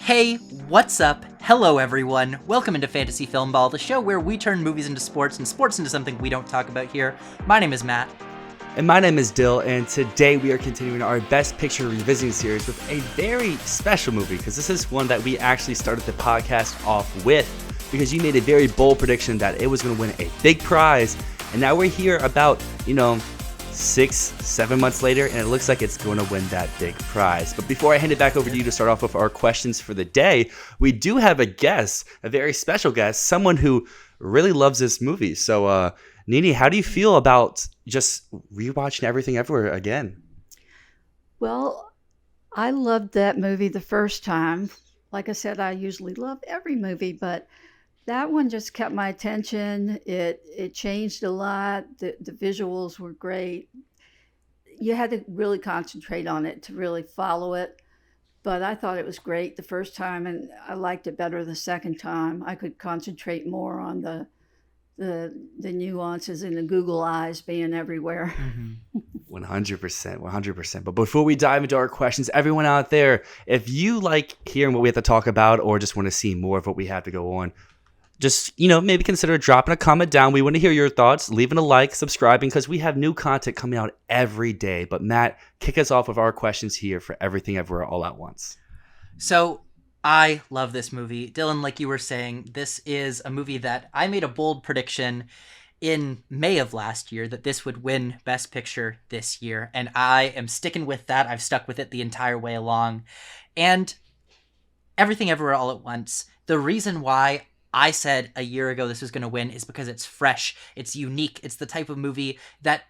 Hey, what's up? Hello, everyone. Welcome into Fantasy Filmball, the show where we turn movies into sports and sports into something we don't talk about here. My name is Matt. And my name is Dyl, and today we are continuing our Best Picture Revisiting series with a very special movie, because this is one that we actually started the podcast off with, because you made a very bold prediction that it was going to win a big prize, and now we're here about, 6-7 months later, and it looks like it's going to win that big prize. But before I hand it back over to you to start off with our questions for the day, we do have a guest, a very special guest, someone who really loves this movie. So, Nini, how do you feel about just rewatching Everything Everywhere again? Well, I loved that movie the first time. Like I said, I usually love every movie, but that one just kept my attention. It changed a lot. The visuals were great. You had to really concentrate on it to really follow it. But I thought it was great the first time, and I liked it better the second time. I could concentrate more on the nuances and the Google eyes being everywhere. 100%. But before we dive into our questions, everyone out there, if you like hearing what we have to talk about or just want to see more of what we have to go on, just, maybe consider dropping a comment down. We want to hear your thoughts, leaving a like, subscribing, because we have new content coming out every day. But Matt, kick us off with our questions here for Everything Everywhere All at Once. So, I love this movie. Dylan, like you were saying, this is a movie that I made a bold prediction in May of last year that this would win Best Picture this year. And I am sticking with that. I've stuck with it the entire way along. And Everything Everywhere All at Once, the reason why I said a year ago this was going to win is because it's fresh, it's unique, it's the type of movie that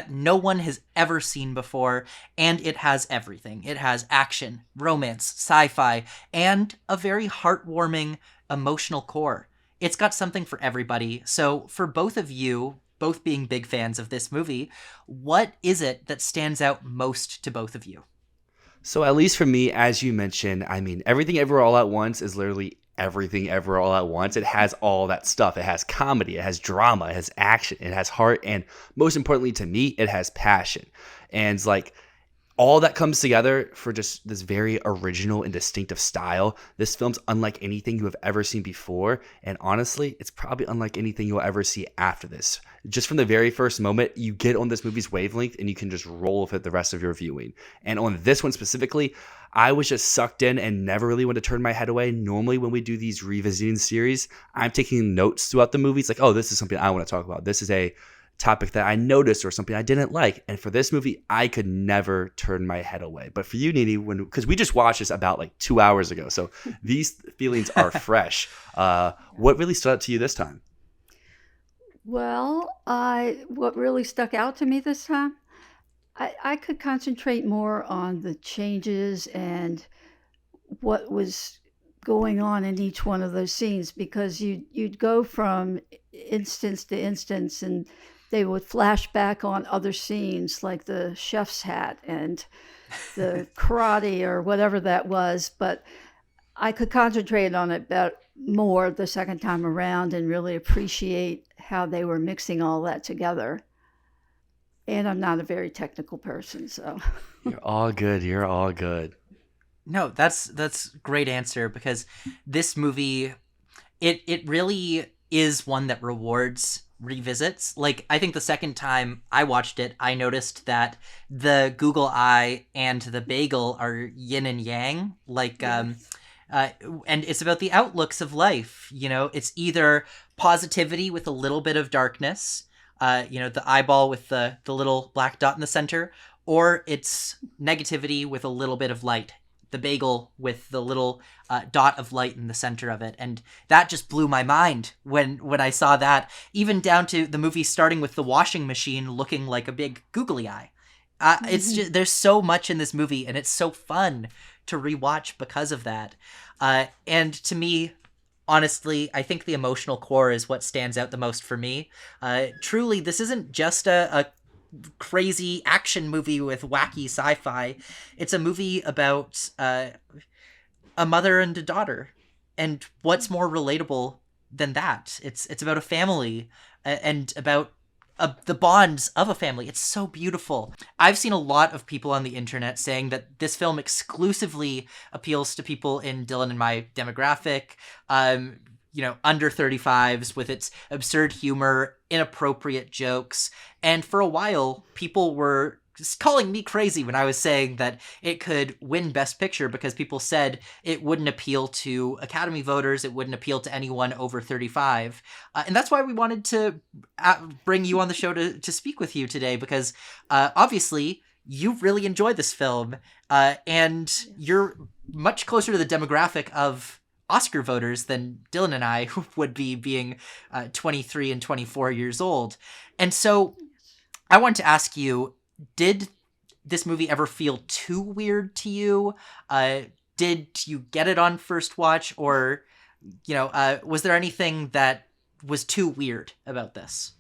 no one has ever seen before, and it has everything. It has action, romance, sci-fi, and a very heartwarming, emotional core. It's got something for everybody. So for both of you, both being big fans of this movie, what is it that stands out most to both of you? So at least for me, as you mentioned, Everything Everywhere All at Once is literally everything ever all at once. It has all that stuff. It has comedy, it has drama, it has action, it has heart, and most importantly to me, it has passion. And all that comes together for just this very original and distinctive style. This film's unlike anything you have ever seen before, and honestly, it's probably unlike anything you'll ever see after this. Just from the very first moment, you get on this movie's wavelength and you can just roll with it the rest of your viewing. And on this one specifically, I was just sucked in and never really wanted to turn my head away. Normally when we do these revisiting series, I'm taking notes throughout the movie. It's like, oh, this is something I want to talk about. This is a topic that I noticed or something I didn't like. And for this movie, I could never turn my head away. But for you, Nini, because we just watched this about 2 hours ago, so these feelings are fresh. What really stood out to you this time? Well, what really stuck out to me this time, I could concentrate more on the changes and what was going on in each one of those scenes, because you'd go from instance to instance and they would flash back on other scenes like the chef's hat and the karate or whatever that was. But I could concentrate on it more the second time around and really appreciate how they were mixing all that together. And I'm not a very technical person, so. You're all good. No, that's a great answer, because this movie, it really is one that rewards revisits. I think the second time I watched it, I noticed that the Google eye and the bagel are yin and yang, and it's about the outlooks of life. It's either positivity with a little bit of darkness, the eyeball with the little black dot in the center, or it's negativity with a little bit of light, the bagel with the little dot of light in the center of it. And that just blew my mind when I saw that, even down to the movie starting with the washing machine looking like a big googly eye. It's just, there's so much in this movie, and it's so fun to rewatch because of that. And to me, honestly, I think the emotional core is what stands out the most for me. Truly, this isn't just a crazy action movie with wacky sci-fi. It's a movie about a mother and a daughter. And what's more relatable than that? It's about a family and about the bonds of a family. It's so beautiful. I've seen a lot of people on the internet saying that this film exclusively appeals to people in Dylan and my demographic, under 35s, with its absurd humor, inappropriate jokes. And for a while, people were just calling me crazy when I was saying that it could win Best Picture, because people said it wouldn't appeal to Academy voters, it wouldn't appeal to anyone over 35. And that's why we wanted to bring you on the show to speak with you today, because obviously you really enjoyed this film, and you're much closer to the demographic of Oscar voters than Dylan and I would be, being 23 and 24 years old. And so I want to ask you, did this movie ever feel too weird to you? Did you get it on first watch, or, was there anything that was too weird about this?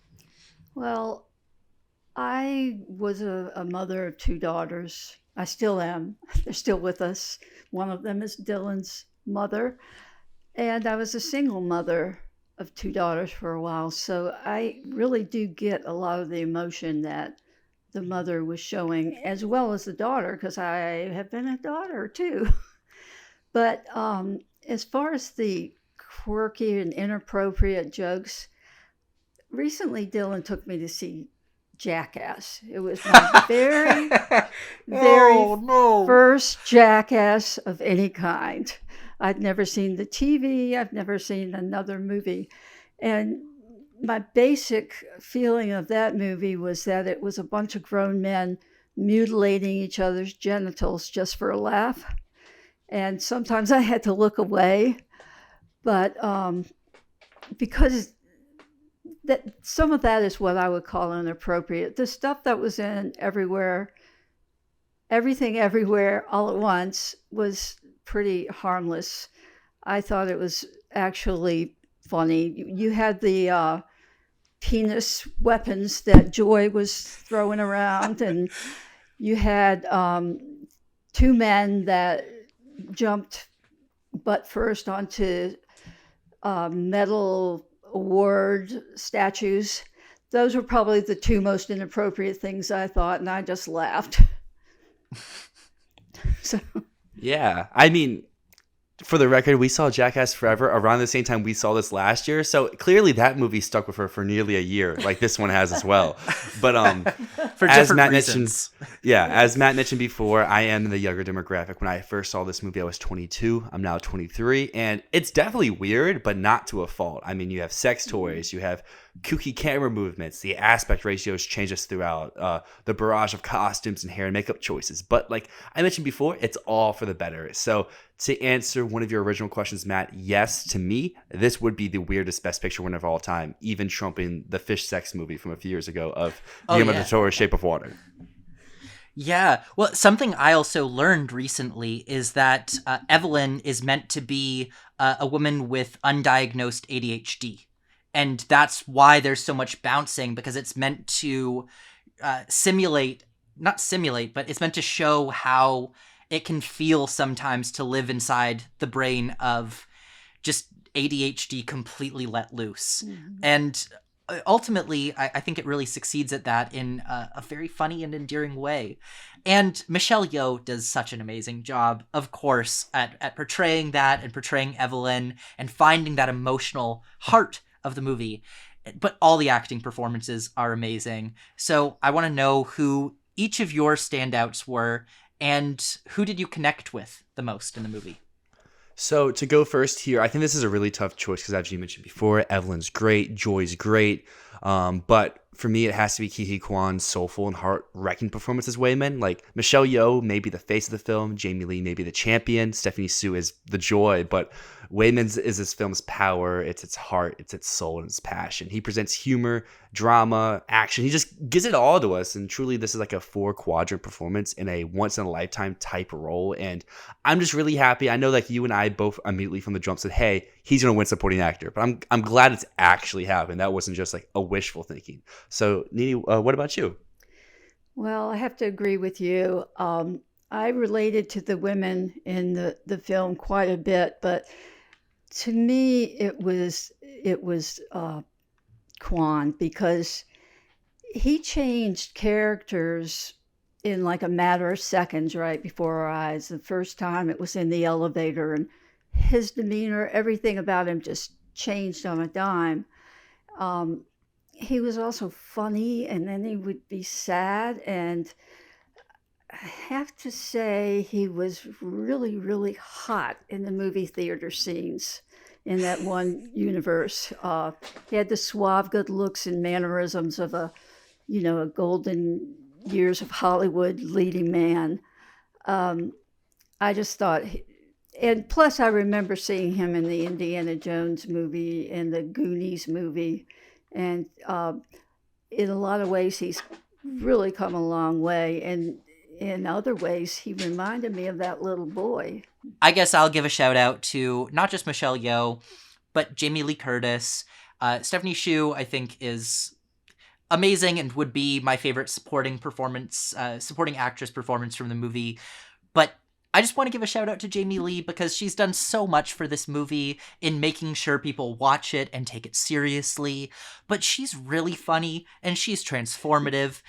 Well, I was a mother of two daughters. I still am. They're still with us. One of them is Dylan's mother. And I was a single mother of two daughters for a while. So I really do get a lot of the emotion that the mother was showing, as well as the daughter, because I have been a daughter too. But as far as the quirky and inappropriate jokes, recently Dylan took me to see Jackass. It was my very, very first Jackass of any kind. I'd never seen the TV. I've never seen another movie. And my basic feeling of that movie was that it was a bunch of grown men mutilating each other's genitals just for a laugh. And sometimes I had to look away. But because that some of that is what I would call inappropriate. The stuff that was in Everything Everywhere All at Once was pretty harmless. I thought it was actually funny. You had the penis weapons that Joy was throwing around, and you had two men that jumped butt first onto medal award statues. Those were probably the two most inappropriate things I thought, and I just laughed. So Yeah, I mean, for the record, we saw Jackass Forever around the same time we saw this last year. So clearly that movie stuck with her for nearly a year, like this one has as well. But For as different Matt reasons. as Matt mentioned before, I am in the younger demographic. When I first saw this movie, I was 22. I'm now 23, and it's definitely weird, but not to a fault. I mean, you have sex toys, you have kooky camera movements, the aspect ratios changes throughout, the barrage of costumes and hair and makeup choices. But like I mentioned before, it's all for the better. So to answer one of your original questions, Matt, yes, to me, this would be the weirdest Best Picture winner of all time, even trumping the fish sex movie from a few years ago of Guillermo del Toro's Shape of Water. Yeah. Well, something I also learned recently is that Evelyn is meant to be a woman with undiagnosed ADHD. And that's why there's so much bouncing, because it's meant to not simulate, but it's meant to show how it can feel sometimes to live inside the brain of just ADHD completely let loose. Mm-hmm. And ultimately, I think it really succeeds at that in a very funny and endearing way. And Michelle Yeoh does such an amazing job, of course, at portraying that and portraying Evelyn and finding that emotional heart of the movie. But all the acting performances are amazing. So I want to know who each of your standouts were, and who did you connect with the most in the movie? So to go first here, I think this is a really tough choice because, as you mentioned before, Evelyn's great, Joy's great, but for me, it has to be Ke Kwan's soulful and heart-wrecking performance as Wayman. Like, Michelle Yeoh may be the face of the film, Jamie Lee may be the champion, Stephanie Sue is the joy, but Wayman's is this film's power, it's its heart, it's its soul, and its passion. He presents humor, drama, action. He just gives it all to us, and truly, this is like a 4-quadrant performance in a once-in-a-lifetime type role, and I'm just really happy. I know like you and I both immediately from the jump said, hey, he's going to win supporting actor, but I'm glad it's actually happened. That wasn't just like a wishful thinking. So, Nini, what about you? Well, I have to agree with you. I related to the women in the film quite a bit, but to me, it was Kwan, because he changed characters in like a matter of seconds right before our eyes. The first time it was in the elevator, and his demeanor, everything about him just changed on a dime. Um, he was also funny, and then he would be sad. And I have to say, he was really, really hot in the movie theater scenes in that one universe. He had the suave, good looks and mannerisms of a golden years of Hollywood leading man. Um, I just thought, and plus, I remember seeing him in the Indiana Jones movie and the Goonies movie, and in a lot of ways, he's really come a long way. And in other ways, he reminded me of that little boy. I guess I'll give a shout out to not just Michelle Yeoh, but Jamie Lee Curtis. Stephanie Hsu, I think, is amazing and would be my favorite supporting actress performance from the movie. But I just want to give a shout out to Jamie Lee because she's done so much for this movie in making sure people watch it and take it seriously. But she's really funny and she's transformative.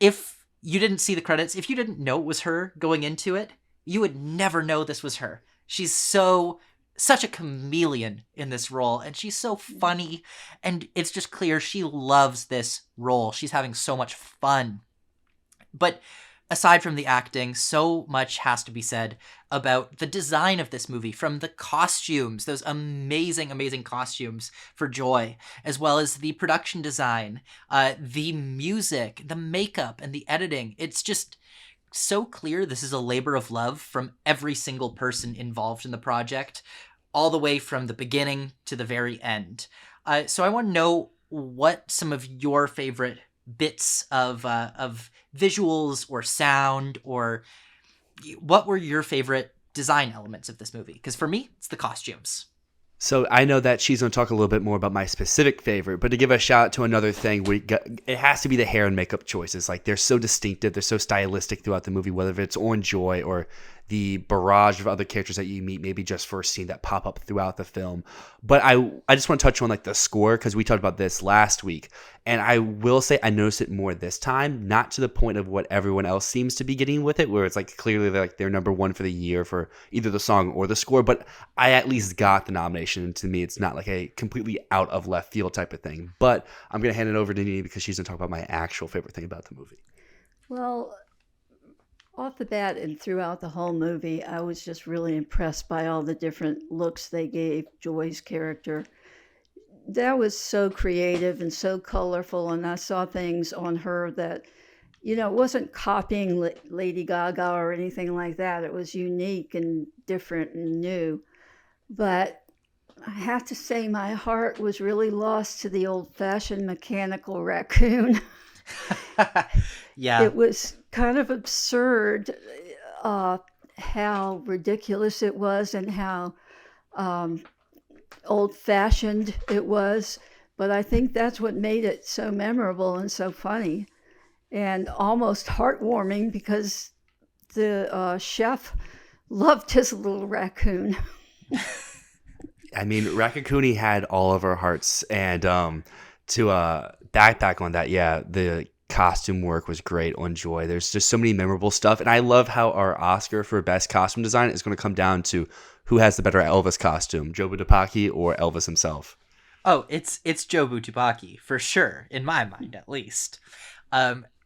If you didn't see the credits, if you didn't know it was her going into it, you would never know this was her. She's such a chameleon in this role, and she's so funny, and it's just clear she loves this role. She's having so much fun. But aside from the acting, so much has to be said about the design of this movie, from the costumes, those amazing, amazing costumes for Joy, as well as the production design, the music, the makeup, and the editing. It's just so clear this is a labor of love from every single person involved in the project, all the way from the beginning to the very end. So I want to know what some of your favorite bits of visuals or sound, or what were your favorite design elements of this movie? Because for me, it's the costumes. So I know that she's going to talk a little bit more about my specific favorite, but to give a shout out to another thing, it has to be the hair and makeup choices. Like, they're so distinctive, they're so stylistic throughout the movie, whether it's on Joy or the barrage of other characters that you meet, maybe just for a scene that pop up throughout the film. But I just want to touch on like the score, because we talked about this last week, and I will say I noticed it more this time, not to the point of what everyone else seems to be getting with it, where it's like clearly they're number one for the year for either the song or the score, but I at least got the nomination, and to me it's not like a completely out of left field type of thing. But I'm going to hand it over to Nini because she's going to talk about my actual favorite thing about the movie. Well, off the bat and throughout the whole movie, I was just really impressed by all the different looks they gave Joy's character. That was so creative and so colorful, and I saw things on her that, it wasn't copying Lady Gaga or anything like that. It was unique and different and new. But I have to say, my heart was really lost to the old-fashioned mechanical raccoon. Yeah. It was kind of absurd how ridiculous it was and how old-fashioned it was. But I think that's what made it so memorable and so funny and almost heartwarming, because the chef loved his little raccoon. I mean, Raccacoonie had all of our hearts, and to back on that, yeah, the costume work was great on Joy. There's just so many memorable stuff, and I love how our Oscar for best costume design is going to come down to who has the better Elvis costume, Jobu Tupaki or Elvis himself. Oh, it's Jobu Tupaki for sure, in my mind at least.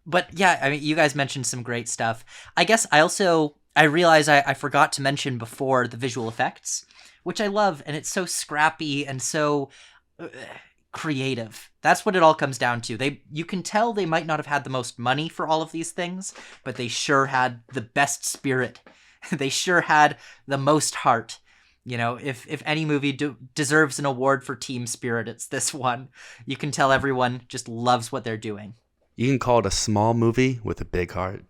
But yeah, I mean, you guys mentioned some great stuff. I guess I realize I forgot to mention before the visual effects, which I love, and it's so scrappy and so creative. That's what it all comes down to. You can tell they might not have had the most money for all of these things, but they sure had the best spirit. They sure had the most heart. If any movie deserves an award for team spirit, it's this one. You can tell everyone just loves what they're doing. You can call it a small movie with a big heart.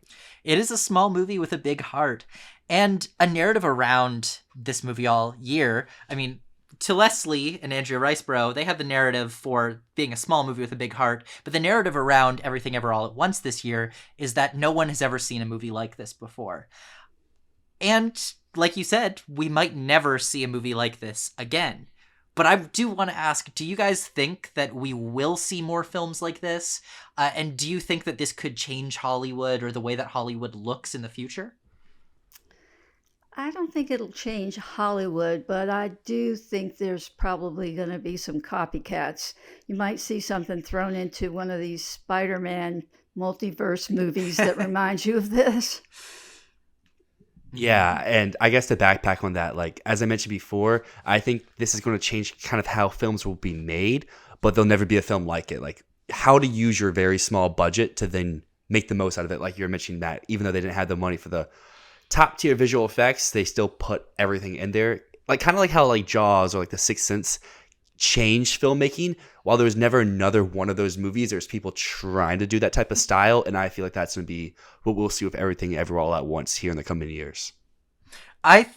It is a small movie with a big heart. And a narrative around this movie all year. I mean, to Leslie and Andrea Riceborough, they have the narrative for being a small movie with a big heart, but the narrative around Everything Ever All at Once this year is that no one has ever seen a movie like this before. And like you said, we might never see a movie like this again. But I do want to ask, do you guys think that we will see more films like this? And do you think that this could change Hollywood or the way that Hollywood looks in the future? I don't think it'll change Hollywood, but I do think there's probably going to be some copycats. You might see something thrown into one of these Spider-Man multiverse movies that reminds you of this. Yeah, and I guess to backpack on that, like as I mentioned before, I think this is going to change kind of how films will be made, but there'll never be a film like it. Like how to use your very small budget to then make the most out of it. Like you were mentioning that, even though they didn't have the money for the top tier visual effects, they still put everything in there. Like kind of like how like Jaws or like The Sixth Sense changed filmmaking. While there was never another one of those movies, there's people trying to do that type of style, and I feel like that's going to be what we'll see with Everything Everywhere All at Once here in the coming years. I'd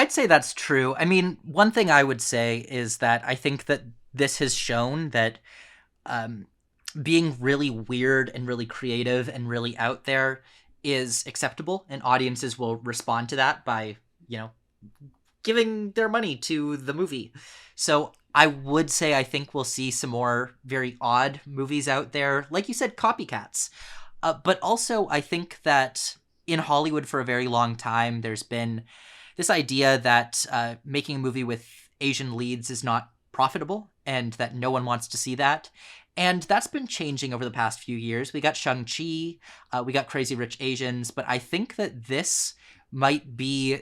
say that's true. I mean, one thing I would say is that I think that this has shown that being really weird and really creative and really out there is acceptable, and audiences will respond to that by, giving their money to the movie. So I would say I think we'll see some more very odd movies out there. Like you said, copycats. But also I think that in Hollywood for a very long time, there's been this idea that making a movie with Asian leads is not profitable and that no one wants to see that. And that's been changing over the past few years. We got Shang-Chi, we got Crazy Rich Asians, but I think that this might be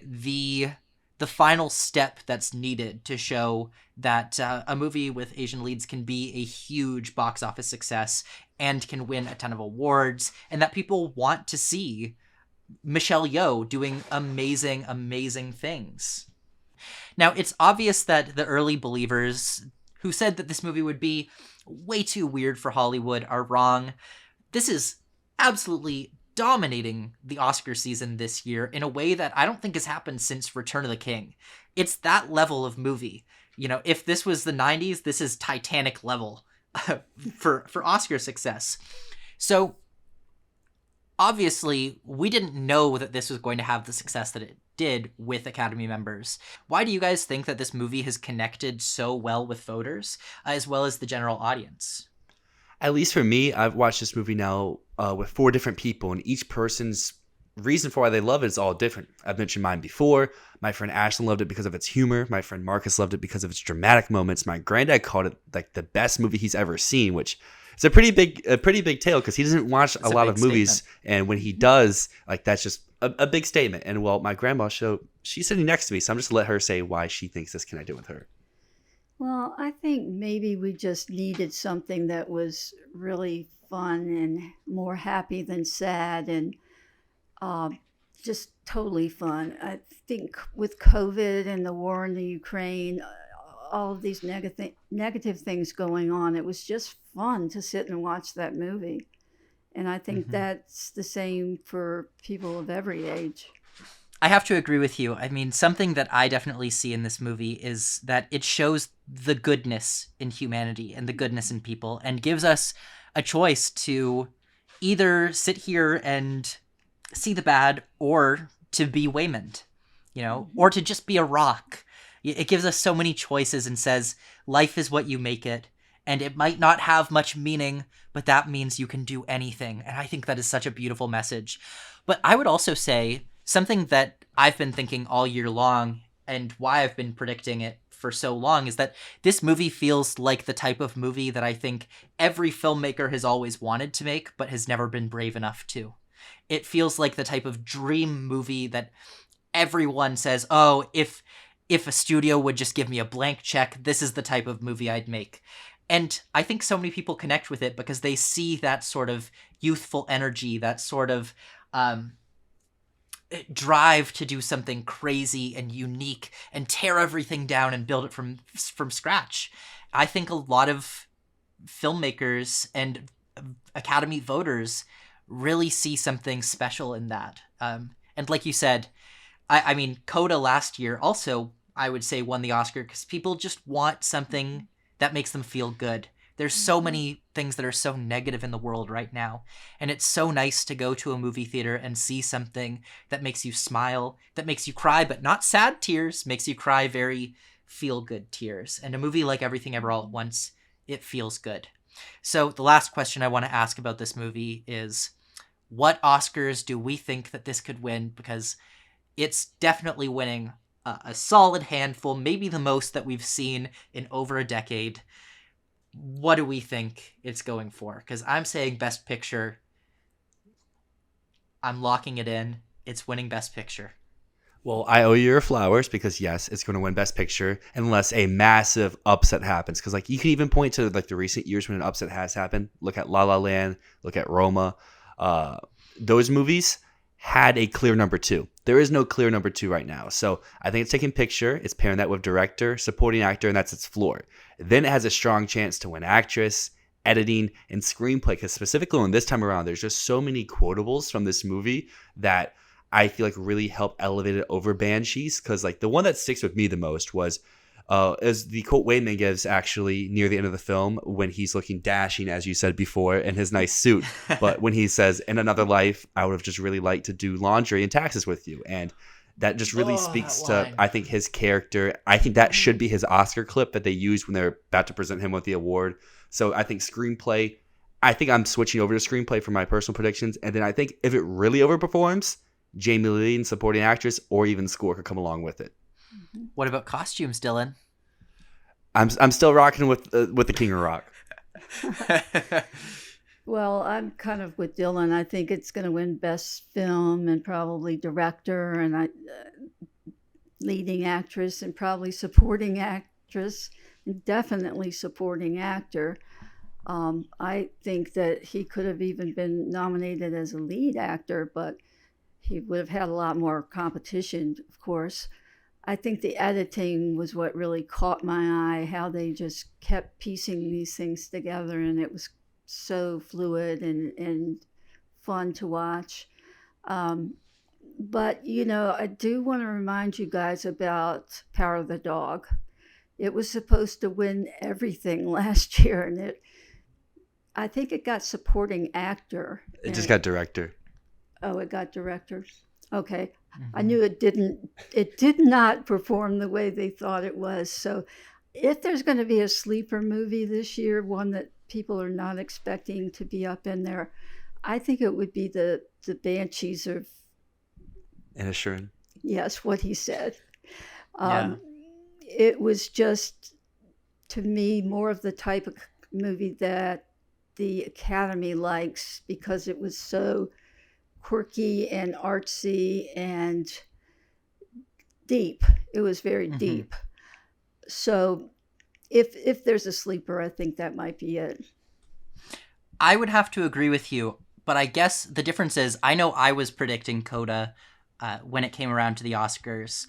the final step that's needed to show that a movie with Asian leads can be a huge box office success and can win a ton of awards, and that people want to see Michelle Yeoh doing amazing, amazing things. Now, it's obvious that the early believers who said that this movie would be way too weird for Hollywood are wrong. This is absolutely dominating the Oscar season this year in a way that I don't think has happened since Return of the King. It's that level of movie. If this was the 90s, this is Titanic level for Oscar success. So obviously, we didn't know that this was going to have the success that it did with Academy members. Why do you guys think that this movie has connected so well with voters, as well as the general audience? At least for me, I've watched this movie now with 4 different people, and each person's reason for why they love it is all different. I've mentioned mine before. My friend Ashton loved it because of its humor. My friend Marcus loved it because of its dramatic moments. My granddad called it like the best movie he's ever seen, which is a pretty big tale because he doesn't watch a lot of movies, statement. And when he does, like that's just a big statement. And well, my grandma, she's sitting next to me, so I'm just gonna let her say why she thinks this connected with her. Well, I think maybe we just needed something that was really fun and more happy than sad, and just totally fun. I think with COVID and the war in the Ukraine, all of these negative things going on, it was just fun to sit and watch that movie. And I think that's the same for people of every age. I have to agree with you. I mean, something that I definitely see in this movie is that it shows the goodness in humanity and the goodness in people, and gives us a choice to either sit here and see the bad or to be Waymond, or to just be a rock. It gives us so many choices and says, life is what you make it. And it might not have much meaning, but that means you can do anything. And I think that is such a beautiful message. But I would also say something that I've been thinking all year long, and why I've been predicting it for so long, is that this movie feels like the type of movie that I think every filmmaker has always wanted to make, but has never been brave enough to. It feels like the type of dream movie that everyone says, oh, if a studio would just give me a blank check, this is the type of movie I'd make. And I think so many people connect with it because they see that sort of youthful energy, that sort of drive to do something crazy and unique and tear everything down and build it from scratch. I think a lot of filmmakers and Academy voters really see something special in that. And like you said, I mean, Coda last year also, I would say, won the Oscar because people just want something that makes them feel good. There's so many things that are so negative in the world right now. And it's so nice to go to a movie theater and see something that makes you smile, that makes you cry, but not sad tears, makes you cry very feel good tears. And a movie like Everything Ever All at Once, it feels good. So the last question I want to ask about this movie is, what Oscars do we think that this could win? Because it's definitely winning a solid handful, maybe the most that we've seen in over a decade. What do we think it's going for? Because I'm saying Best Picture. I'm locking it in. It's winning Best Picture. Well, I owe you your flowers because yes, it's going to win Best Picture unless a massive upset happens. Because like you can even point to like the recent years when an upset has happened. Look at La La Land. Look at Roma. Those movies had a clear number two. There is no clear number two right now. So I think it's taking picture. It's pairing that with director, supporting actor, and that's its floor. Then it has a strong chance to win actress, editing, and screenplay. Because specifically on this time around, there's just so many quotables from this movie that I feel like really help elevate it over Banshees. Because like the one that sticks with me the most was is the quote Wademan gives actually near the end of the film when he's looking dashing, as you said before, in his nice suit. But when he says, in another life, I would have just really liked to do laundry and taxes with you. And that just really speaks to, I think, his character. I think that should be his Oscar clip that they used when they're about to present him with the award. So I think screenplay, I think I'm switching over to screenplay for my personal predictions. And then I think if it really overperforms, Jamie Lee and supporting actress or even score could come along with it. What about costumes, Dylan? I'm still rocking with the King of Rock. Well, I'm kind of with Dylan. I think it's going to win Best Film and probably Director and leading actress and probably supporting actress and definitely supporting actor. I think that he could have even been nominated as a lead actor, but he would have had a lot more competition, of course. I think the editing was what really caught my eye, how they just kept piecing these things together, and it was so fluid and fun to watch. But, you know, I do want to remind you guys about Power of the Dog. It was supposed to win everything last year, and I think it got supporting actor. It just got director. Oh, it got director. Okay. I knew it did not perform the way they thought it was. So if there's going to be a sleeper movie this year, one that people are not expecting to be up in there, I think it would be the Banshees of Inisherin. Yes, what he said. Yeah. It was just, to me, more of the type of movie that the Academy likes because it was so quirky and artsy and deep. It was very deep. So if there's a sleeper, I think that might be it. I would have to agree with you, but I guess the difference is I know I was predicting Coda when it came around to the Oscars.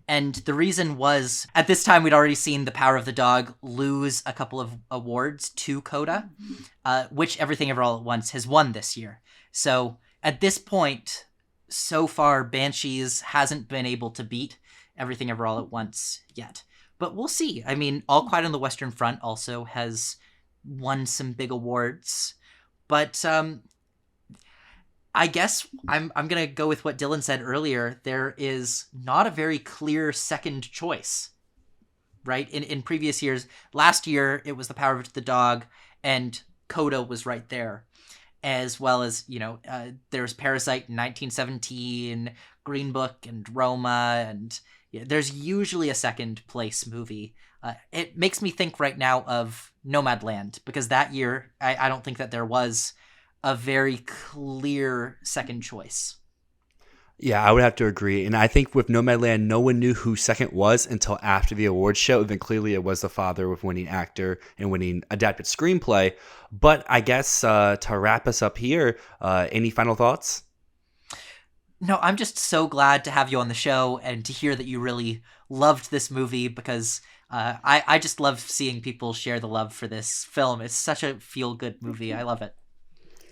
And the reason was, at this time, we'd already seen The Power of the Dog lose a couple of awards to Coda, which Everything Ever All at Once has won this year. So at this point, so far, Banshees hasn't been able to beat Everything Ever All at Once yet. But we'll see. I mean, All Quiet on the Western Front also has won some big awards. But I guess I'm going to go with what Dylan said earlier. There is not a very clear second choice, right? In previous years, last year, it was The Power of the Dog, and Coda was right there. As well as, you know, there's Parasite in 1917, Green Book and Roma, and there's usually a second place movie. It makes me think right now of Nomadland, because that year, I don't think that there was a very clear second choice. Yeah, I would have to agree. And I think with Nomadland, no one knew who second was until after the awards show. Then clearly it was the father with winning actor and winning adapted screenplay. But I guess to wrap us up here, any final thoughts? No, I'm just so glad to have you on the show and to hear that you really loved this movie, because I just love seeing people share the love for this film. It's such a feel-good movie. I love it.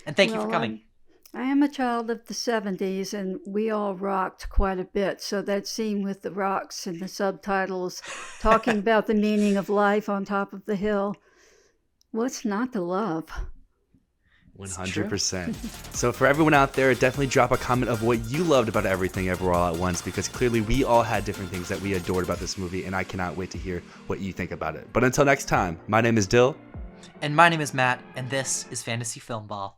And thank you for coming. I am a child of the 70s, and we all rocked quite a bit. So that scene with the rocks and the subtitles talking about the meaning of life on top of the hill, what's not to love? 100%. So for everyone out there, definitely drop a comment of what you loved about Everything Ever All at Once, because clearly we all had different things that we adored about this movie, and I cannot wait to hear what you think about it. But until next time, my name is Dyl. And my name is Matt, and this is Fantasy Filmball.